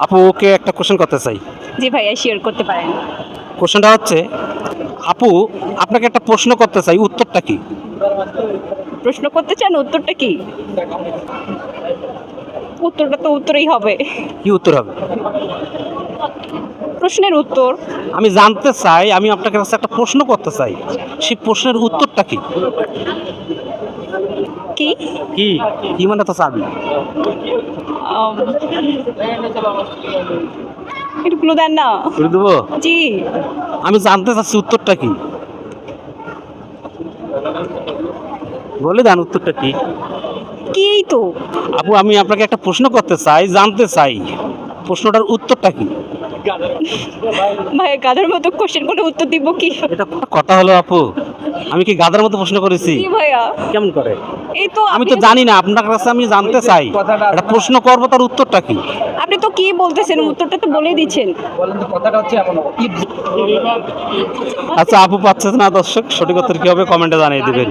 আপু ওকে একটা কোশ্চেন করতে চাই। জি ভাইয়া, শেয়ার করতে পারেন। কোশ্চেনটা হচ্ছে, আপু আপনাকে একটা প্রশ্ন করতে চাই, উত্তরটা কি? প্রশ্ন করতে চান, উত্তরটা কি? উত্তরটা তো উত্তরই হবে। কি উত্তর হবে? প্রশ্নের উত্তর। আমি জানতে চাই, আমি আপনাকে কাছে একটা প্রশ্ন করতে চাই, সেই প্রশ্নের উত্তরটা কি? কি? কি কি মানে তো চাবি। আম, একটু ক্লু দেন না। করে দেবো? জি। আমি জানতে চাচ্ছি উত্তরটা কি, বলে দেন উত্তরটা কি। কি তো? আপু আমি আপনাকে একটা প্রশ্ন করতে চাই, জানতে চাই প্রশ্নটার উত্তরটা কি। ভাইয়া গাধার মতো কোশ্চেন করে উত্তর দিব কি? এটা কোনো কথা হলো আপু? আমি কি গাধার মতো প্রশ্ন করেছি? কি ভাইয়া? কেমন করে? এই তো আমি তো জানি না, আপনার কাছে আমি জানতে চাই, একটা প্রশ্ন করবো, তার উত্তরটা কি। আপনি তো কি বলতেছেন, উত্তরটা তো বলে দিচ্ছেন। আচ্ছা আপু পাচ্ছে না দর্শক, সঠিক উত্তর কি হবে কমেন্টে জানিয়ে দিবেন।